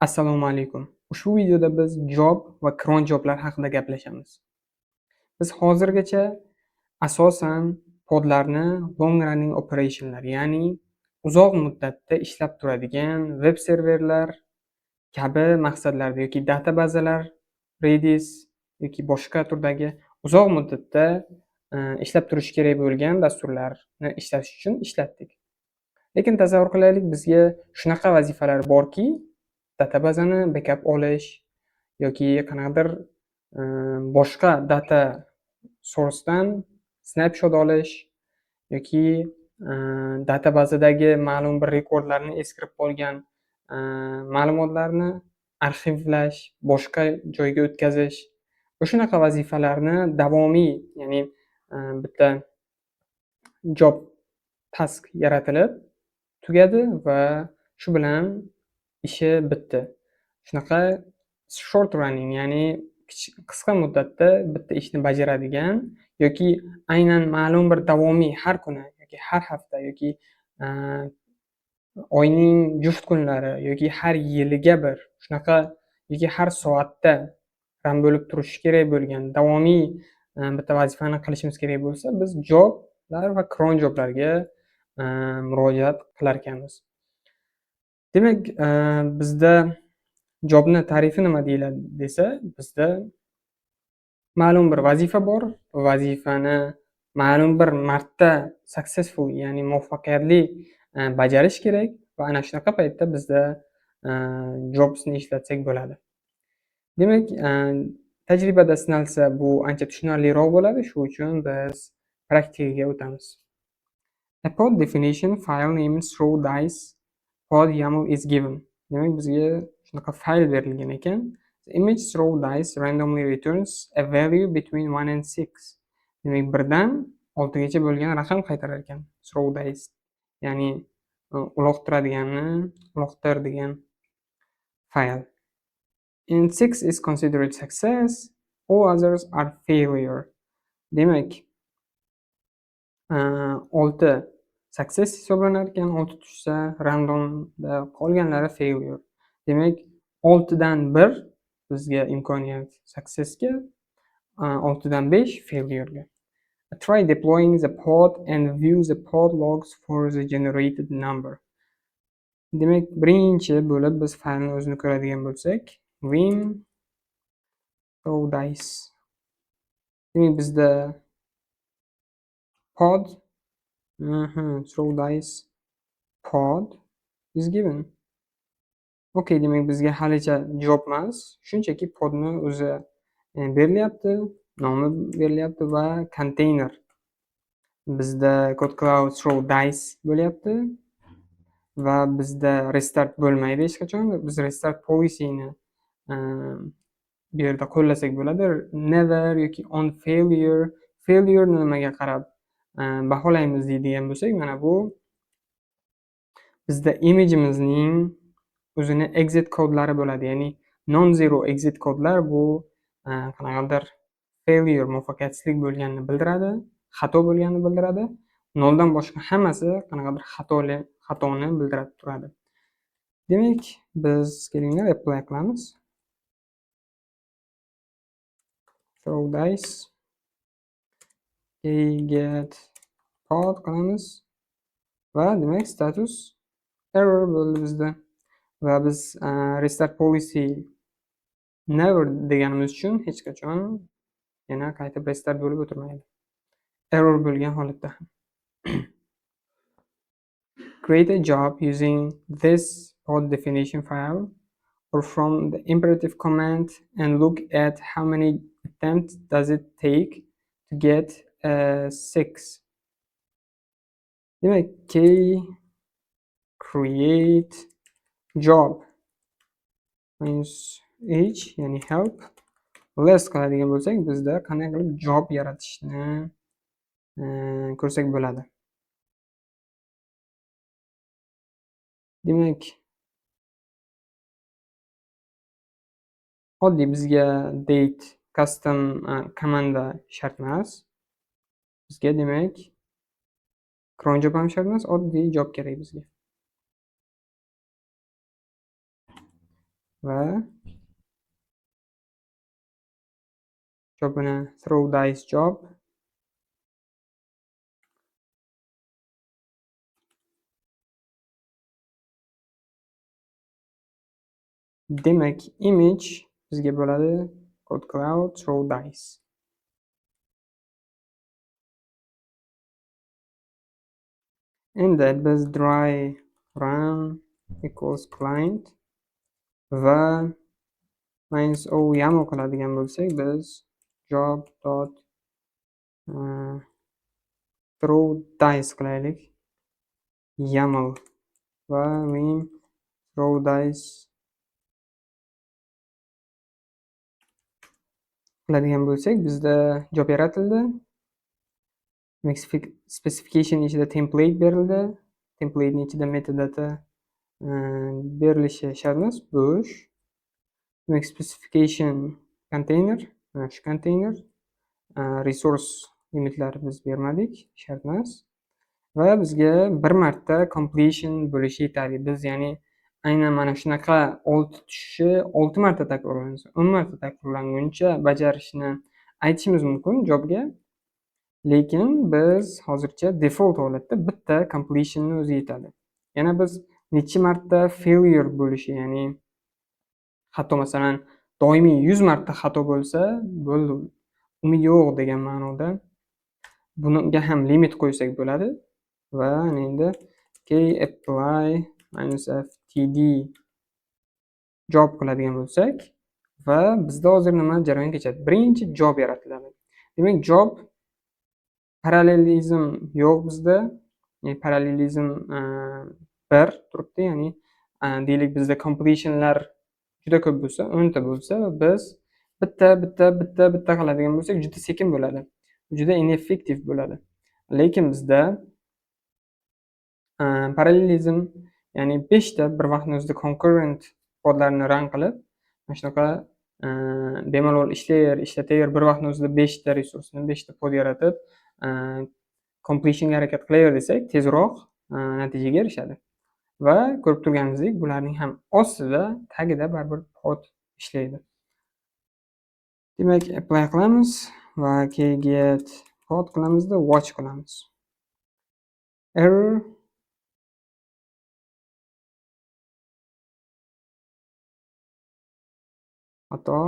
Assalomu alaykum. Ushbu videoda biz job va cron joblar haqida gaplashamiz. Biz hozirgacha asosan podlarni long running operationlar, ya'ni uzoq muddatda ishlab turadigan veb serverlar kabi maqsadlarda yoki data bazalar, Redis yoki boshqa turdagi uzoq muddatda ishlab turishi kerak bo'lgan dasturlarni ishlash uchun ishlatdik. Lekin tasavvur qilaylik, bizga shunaqa vazifalar borki, databazani backup olish yoki qanaqadir boshqa data sourcedan snapshot olish yoki databazadagi ma'lum bir rekordlarni eskirib qolgan ma'lumotlarni arxivlash, boshqa joyga o'tkazish. O'shunaqa vazifalarni davomiy, ya'ni bitta job task yaratilib tugadi va shu bilan ishi bitdi. Shunaqa short running, ya'ni qisqa muddatda bitta ishni bajaradigan yoki aynan ma'lum bir davomiy har kuni yoki har hafta yoki oyning juft kunlari yoki har yiliga bir shunaqa yoki har soatda run bo'lib turishi kerak bo'lgan davomiy bitta vazifani qilishimiz kerak bo'lsa, biz joblar va cron joblarga murojaat qilar ekanmiz. Demak, bizda jobni tarifi nima deyiladi desa, bizda ma'lum bir vazifa bor. Vazifani ma'lum bir marta successful, ya'ni muvaffaqiyatli bajarish kerak va ana shunaqa paytda bizda jobsni ishlatsak bo'ladi. Demak, tajribada sinalsa bu ancha tushunarliroq bo'ladi. Shuning uchun biz praktikaga o'tamiz. A pod definition file name throw dice pod YAML is given. Demak, bizga shunaqa fayl berilgan ekan. The image throw dice randomly returns a value between 1 and 6. Demak, 1 dan 6 gacha bo'lgan raqam qaytarar ekan. Throw dice, ya'ni uloqtir degan fayl. And 6 is considered success, all others are failure. Demak, 6 success hisoblanar ekan, 6 tushsa, randomda qolganlari failure. Demak, 6 dan 1 bizga imkoniyat successga, 6 dan 5 failure'ga. Try deploying the pod and view the pod logs for the generated number. Demak, birinchi bo'lib biz faylni o'zini ko'radigan bo'lsak, vim throw dice. Demak, bizda pod throw dice pod is given. Okay, demak bizga halicha job emas, shunchaki podni o'zi berilyapti, nomi berilyapti va container. Bizda code cloud throw dice bo'lyapti va bizda restart bo'lmaydi hech qachon. Biz restart policy'ni bu yerda qo'llasak bo'ladi. Never yoki on failure. Failure nimaga qarab baholaymiz deydigan bo'lsak, mana bu bizda image'imizning o'zini exit kodlari bo'ladi. Ya'ni non-zero exit kodlar bu qanaqadir failure, muvaffaqiyatsizlik bo'lganini bildiradi, xato bo'lganini bildiradi. Noldan boshqa hammasi qanaqadir xatoni bildirib turadi. Demak, biz kelinglar apply qilamiz. Throw dice get pod qilamiz va demak status error bo'ldi bizda. Va biz restart policy never deganimiz uchun hech qachon yana qaytib restart bo'lib o'tirmaydi. Error bo'lgan holatda ham. Create a job using this pod definition file or from the imperative command and look at how many attempts does it take to get a 6. Demak, create job minus h, ya'ni help less qiladigan bo'lsak, bizda qanday qilib job yaratishni ko'rsak bo'ladi. Demak, oddiy bizga date custom komanda shart emas. Bizga demak cron job ham shart emas, oddiy job kerak bizga. va jobini throw dice job. Demak, image bizga bo'ladi code cloud throw dice. Endi biz dry run equals client va -o YAML qiladigan bo'lsak, biz job dot throw dice qilaylik. YAML va men throw dice qiladigan bo'lsak, bizda job yaratildi. Specification ichida template berildi. Template ichida metadata berilishi shart emas, bo'sh. Demak, specification container, mana shu container, resource limitlar biz bermadik, shart emas. Va bizga bir marta completion bo'lishi yetarli. Biz ya'ni aynan mana shunaqa 6 tushishi 6 marta takrorlansa, 10 marta takrorlanguncha bajarishni aytishimiz mumkin jobga. Lekin biz hozircha default holatda bitta completion'ni o'zi yetadi. Yana biz necha marta failure bo'lishi, ya'ni xato, masalan, doimiy 100 marta xato bo'lsa, bo'ldi, umid yo'q degan ma'noda bunga ham limit qo'ysak bo'ladi. Va endi apply -ftd job qiladigan bo'lsak va bizda hozir nima jarayon kechadi? Birinchi job yaratiladi. Demak, job parallelizm yo'q bizda. Parallelizm 1 turibdi, ya'ni deylik bizda completionlar juda ko'p bo'lsa, 10 ta bo'lsa, biz bitta qiladigan bo'lsak, juda sekin bo'ladi. Juda ineffektiv bo'ladi. Lekin bizda parallelizm, ya'ni 5 ta bir vaqtning o'zida concurrent podlarni run qilib, mana shunaqa bemalol ishlataver bir vaqtning o'zida 5 ta resursni, 5 ta pod yaratib, completionga harakat qilaver desak, tezroq natijaga erishadi. Va ko'rib turganimizdek, bularning ham ostida, tagida baribir pod ishlaydi. Demak, apply qilamiz va get pod qilamizda watch qilamiz. Error xato.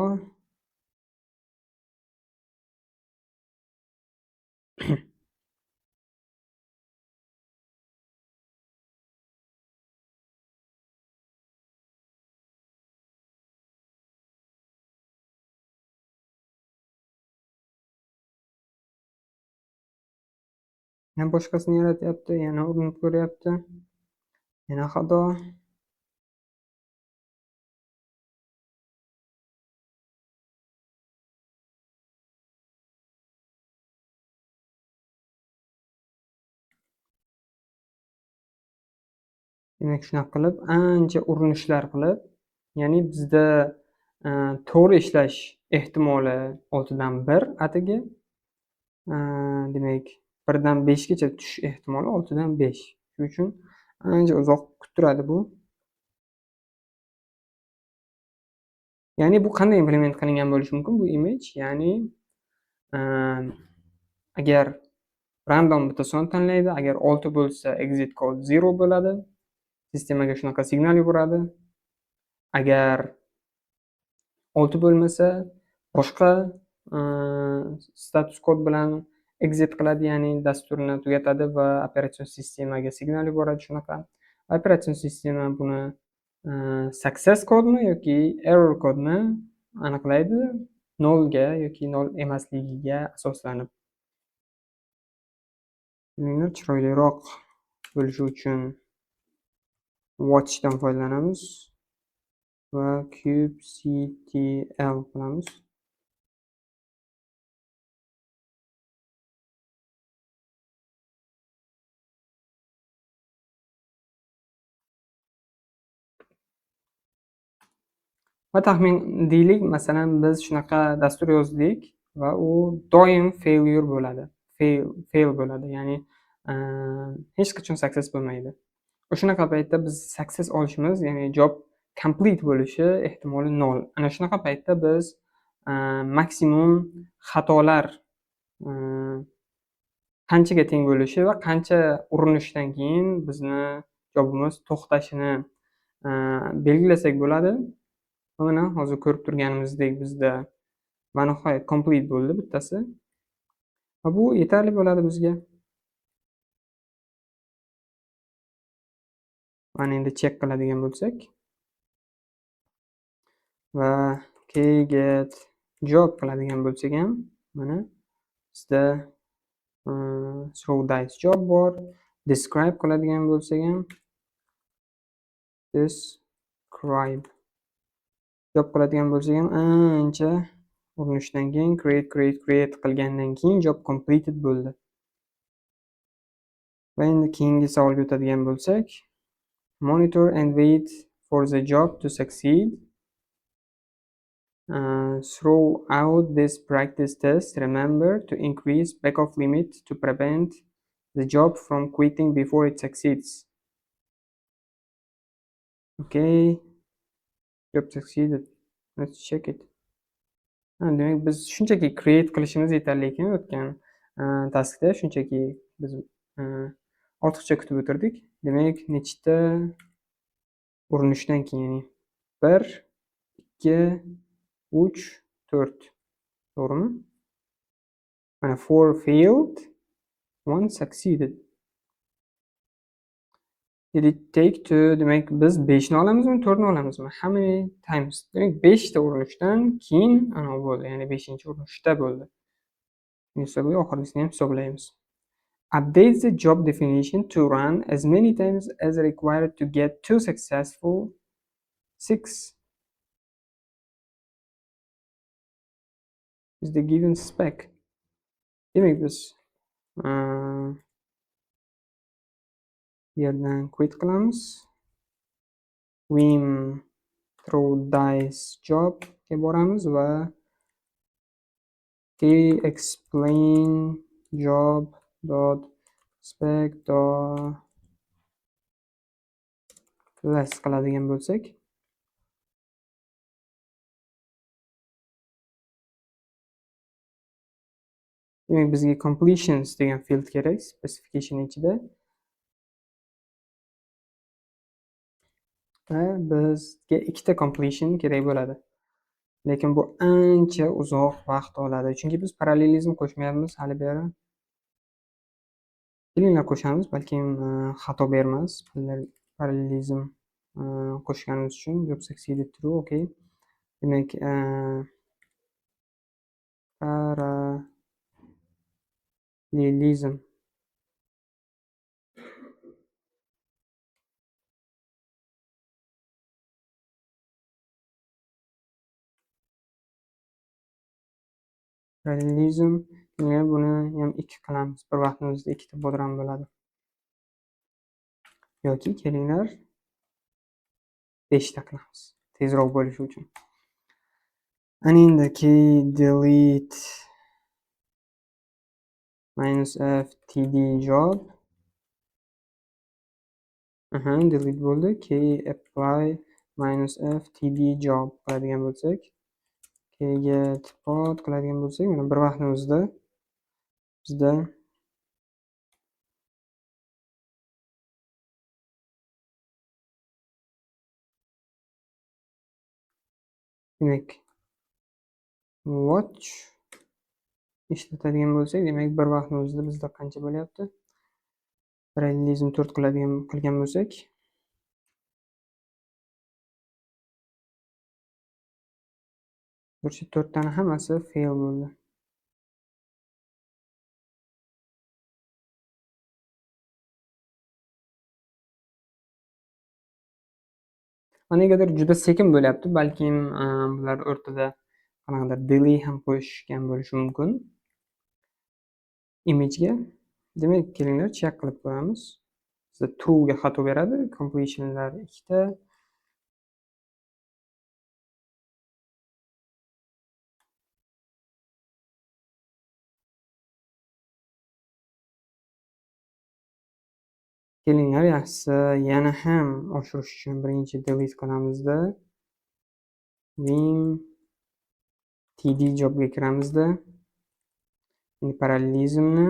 Yana boshqasini yaratyapti, yana urinib ko'ryapti. Yana xato. Demak, shunaqa qilib, ancha urinishlar qilib, ya'ni bizda to'g'ri ishlash ehtimoli 6 dan 1 atigi. Demak, 1 dan 5 gacha tushish ehtimoli 6 dan 5. Shuning uchun ancha uzoq kuttiradi bu. Ya'ni bu qanday implement qilingan bo'lishi mumkin bu image? Ya'ni agar random bitta son tanlaydi, agar 6 bo'lsa exit code 0 bo'ladi. Sistemaga shunaqa signal yuboradi. Agar 6 bo'lmasa, boshqa status kod bilan exit qiladi, ya'ni dasturni tugatadi va operatsion sistemaga signal yuboradi shunaqa. Operatsion sistema buni success kodmi yoki error kodni aniqlaydi 0 ga yoki 0 emasligiga asoslanib. Chiroyliroq bo'lishi uchun watch dan foydalanamiz va kubectl qilamiz. Va taxmin deylik, masalan, biz shunaqa dastur yozdik va u doim failure bo'ladi. Fail bo'ladi, ya'ni hech qachon success bo'lmaydi. O'shunaqa paytda biz success olishimiz, ya'ni job complete bo'lishi ehtimoli 0. Ana shunaqa paytda biz maksimum xatolar qanchaga teng bo'lishi va qancha urinishdan keyin bizni jobimiz to'xtashini belgilasak bo'ladi. Mana hozir ko'rib turganimizdek bizda va nihoyat complete bo'ldi bittasi va bu yetarli bo'ladi bizga. Mana endi check qiladigan bo'lsak va get job qiladigan bo'lsak ham mana bizda throw dice job bor. Describe qiladigan bo'lsak ham describe job qiladigan bo'lsak ham ancha urinishdan keyin create qilgandan keyin job completed bo'ldi. Va endi keyingi savolga o'tadigan bo'lsak, monitor and wait for the job to succeed. Throughout this practice test, remember to increase backoff limit to prevent the job from quitting before it succeeds. Okay, job succeeded. Let's check it. Demak biz shunchaki create qilishimiz yetarli ekan o'tgan taskda, shunchaki biz ortiqcha kutib o'tirdik. Demak nechta urinishdan keyin 1 2 3 4 to'g'rimi? Mana 4 failed, 1 succeeded. Did it take to, demak biz 5 ni olamizmi, 4 ni olamizmi? How many times? Demak 5 ta urinishdan keyin ana bo'ldi, ya'ni 5-urinishda bo'ldi. Hisobiga oxirgisini ham hisoblaymiz. Update the job definition to run as many times as required to get to successful 6 is the given spec. Demak biz yerdan quit qilamiz. Vim throw dice job ga boramiz va explain job dot spec dot class qiladigan bo'lsak, demak bizga completions degan field kerak specification ichida va bizga ikkita completion kerak bo'ladi. Lekin bu ancha uzoq vaqt oladi, chunki biz parallelizm qo'shmayapmiz hali beri. Kelinglar qo'shamiz, balkim xato bermas. Parallelizm qo'shganimiz uchun job succeeded true, okay. Demak parallelizm buni ham 2 qilamiz. Bir vaqtning o'zida 2 ta bodram bo'ladi. Yoki kelinglar 5 ta qilamiz. Tezroq bo'lishi uchun. Ana endi delete -f td job. Delete bo'ldi. apply -f td job qiladigan bo'lsak, get pod qiladigan bo'lsak, mana bir vaqtning o'zida bizda demak watch ishlatadigan bo'lsak, demak bir vaqtning o'zida bizda qancha bo'lyapti? Parallelizm 4 qilgan bo'lsak, burchi 4 tani hammasi fail bo'ldi. Negadir juda sekin bo'lyapti, balkim bular o'rtada qanaqadir delay ham qo'shgan bo'lishi mumkin imagega. Demak, kelinglar check qilib ko'ramiz. Bizda true ga xato beradi, completionlar 2 ta. Kelinglar, yaxshisi yana ham oshirish uchun birinchi delete qilamizda vim td jobga kiramizda endi parallelizmni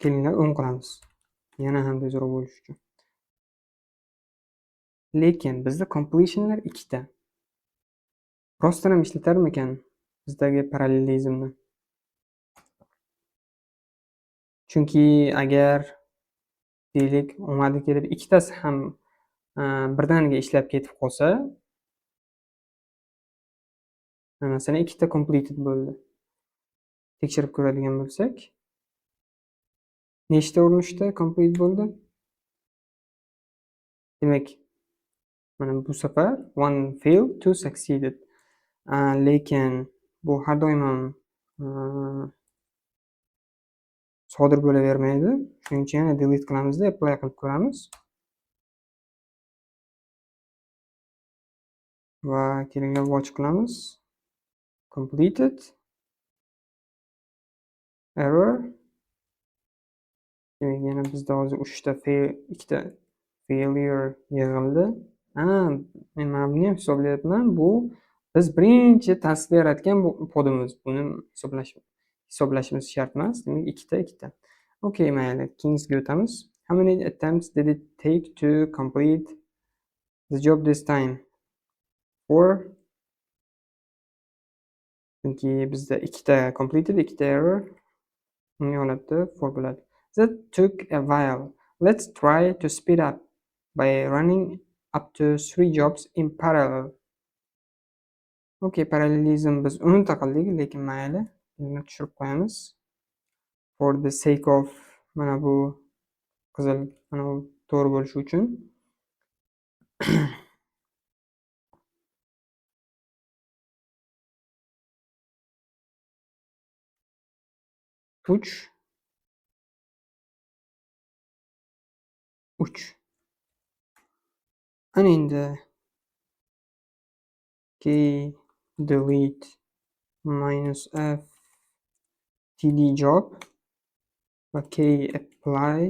kelinglar 10 qilamiz. Yana ham tezroq bo'lishi uchun. Lekin bizda completionlar ikkita. Rostdan ham ishlatarmikan bizdagi parallelizmni? Chunki agar deylik omadi kelib ikkitasi ham birdaniga ishlab ketib qolsa, masalan ikkita completed bo'ldi. Tekshirib ko'radigan bo'lsak, nechta urinishda complete bo'ldi? Demak, mana bu safar one failed, two succeeded. Lekin bu har doim ham sodir bo'lavermaydi. Shuning uchun yana delete qilamizda apply qilib ko'ramiz. Va kelinglar watch qilamiz. Completed. Error. Demak, yana bizda hozir 3 ta ikkita failure yig'ildi. Men mana buni ham hisoblayapman. Bu biz birinchi tasdiq yaratgan podimiz. Buni hisoblashimiz shart emas. Demak, ikkita. Okay, mayli. Keyingisiga o'tamiz. How many attempts did it take to complete the job this time? 4. Chunki bizda ikkita completed, ikkita error. Unga holatda 4 bo'ladi. That took a while. Let's try to speed up by running up to 3 jobs in parallel. Okay, parallelism biz unutib qildik, lekin mayli. Buni tushirib qo'yamiz. For the sake of mana bu qizil, mana bu to'g'ri bo'lishi uchun. Uch. Ana endi key delete minus f td job va key apply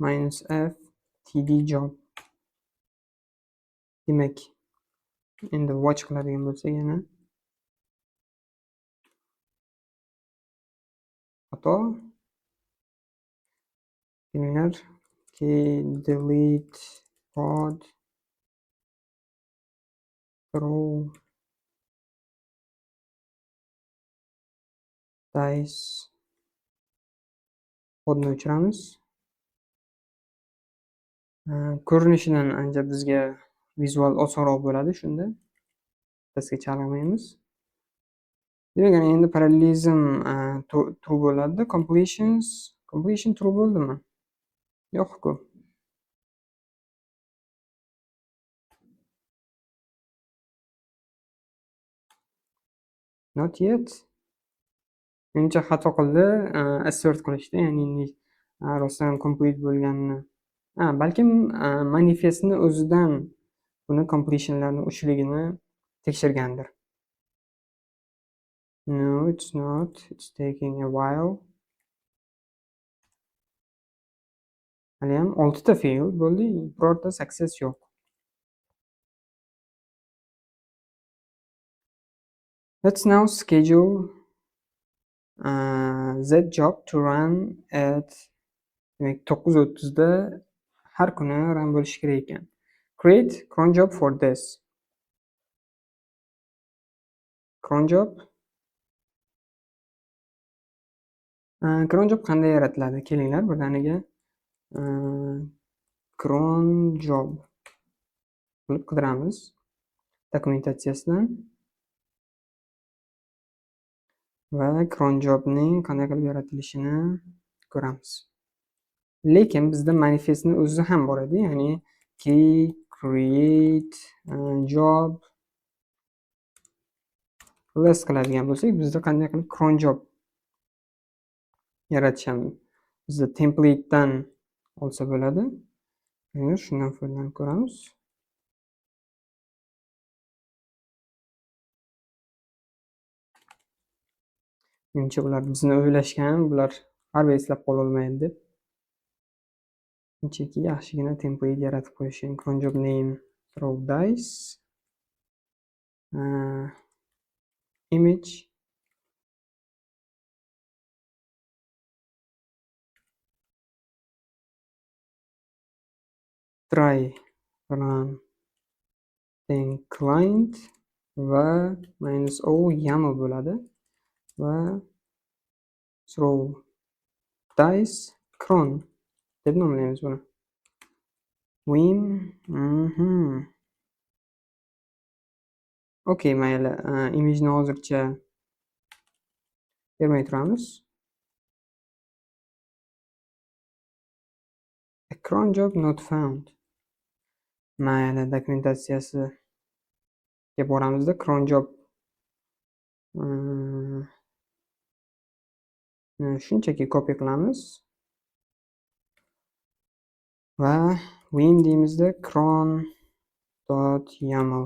minus f td job. Demak, endi watch qiladigan bo'lsak yana xato. Kelinglar, key delete pod throw dice podni o'chiramiz. Ko'rinishidan ancha bizga vizual osonroq bo'ladi shunda. Bittasiga chalg'iymiz. Demak, endi parallelizm true bo'ladi. Completion true bo'ldimi? Yo'q-ku. Not yet. Menimcha xato qildi assert qilishda, ya'ni rostdan complete bo'lganini. Balkim manifestni o'zidan buni completionlarning uchligini tekshirgandir. No, it's not. It's taking a while. Hali ham 6 ta fail bo'ldi, birorta success yo'q. Let's now schedule that job to run at 9:30 da har kuni run bo'lishi kerak ekan. Create cron job for this. Cron job qanday yaratiladi? Kelinglar, birdaniga cron job qilib qidiramiz dokumentatsiyasidan va cron jobning qanday qilib yaratilishini ko'ramiz. Lekin bizda manifestning o'zi ham bor edi, ya'ni key create job list qiladigan bo'lsak, bizda qanday qilib cron job yaratishamiz. Bizda template dan olsa bo'ladi. Endi shundan foydalanib ko'ramiz. Menimcha ular bizni o'ylashgan, bular baribir eslab qololmaydi deb. Shunchaki yaxshigina template yaratib qo'yishgan. Cron job name throw dice image try run then client va -o YAML bo'ladi va throw dice cron deb nomlaymiz buni. Vim okey, mayli. Imageni hozircha bermay turamiz. A cron job not found. Mayli, dokumentatsiyasiga boramizda cron job shunchaki copy qilamiz va vim deymizda cron.yaml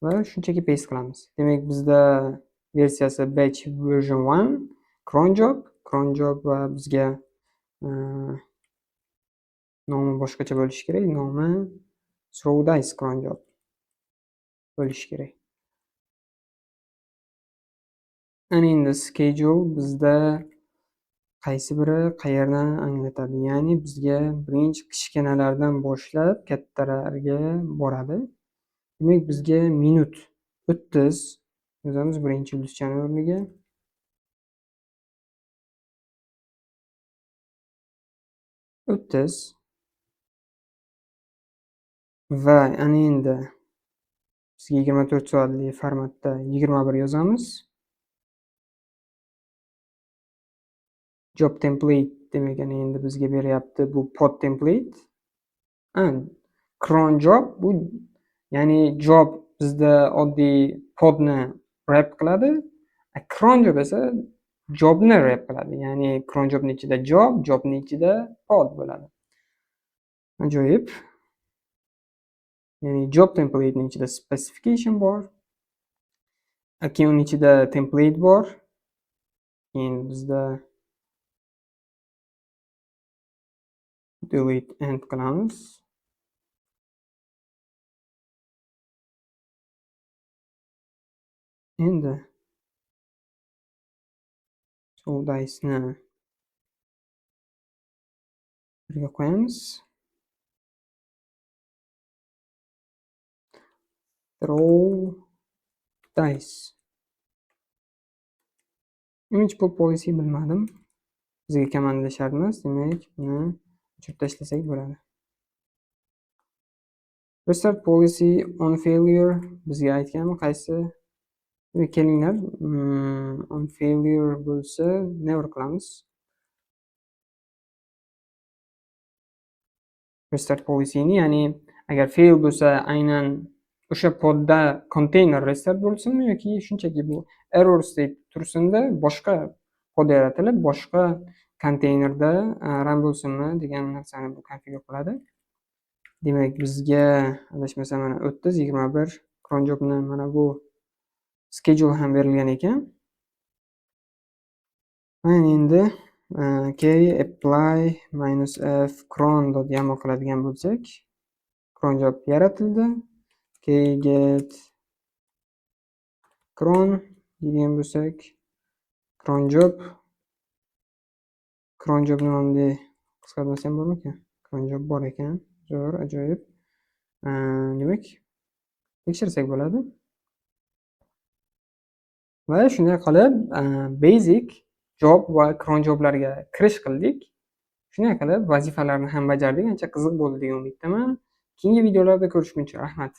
va shunchaki paste qilamiz. Demak, bizda versiyasi batch version 1 cron job va bizga nomi boshqacha bo'lishi kerak. Nomi throw dice cron job bo'lishi kerak. Ana endi schedule bizda qaysi biri qayerdan anglatadi? Ya'ni bizga birinchi kichkinalardan boshlab kattalarga boradi. Demak, bizga minut 30 yozamiz birinchi yulduzchani o'rniga. 30 va ana endi bizga 24 soatli formatda 21 yozamiz. Job template demak, ana endi bizga beryapti bu pod template. Cron job bu ya'ni job bizda oddiy podni wrap qiladi. Cron job esa jobni wrap qiladi. Ya'ni cron jobni ichida jobni ichida pod bo'ladi. Ajoyib. Ya'ni job templatening ichida specification bor. Keyin uning ichida template bor. Keyin bizda delete end qilamiz. Endi throw dice ni birga qo'yamiz. Throw dice. Image pop policy bilmadim. Bizga komanda shart emas, demak buni o'chirib tashlasak bo'ladi. Restart policy on failure bizga aytganmi qaysi? Kelinglar, on failure bo'lsa never qilamiz. Restart policyni, ya'ni agar fail bo'lsa aynan o'sha podda container restart bo'lsinmi yoki shunchaki bu error state tursinda boshqa pod yaratilib boshqa konteynerda run bo'lsinmi degan narsani bu konfigure qiladi. Demak, bizga adashmasam mana 30 21 cron jobni mana bu schedule ham berilgan ekan. Mana endi k apply -f cron.yaml qiladigan bo'lsak, cron job yaratildi. K get cron degan bo'lsak, cron job nomli qisqartirsam bormikan? Cron job bor ekan. Zo'r, ajoyib. Demak, tekshirsak bo'ladi. Va shunday qilib basic job va cron joblarga kirish qildik. Shunday qilib vazifalarni ham bajardik. Ancha qiziq bo'ldi degan umiddaman. Keyingi videolarda ko'rishguncha rahmat.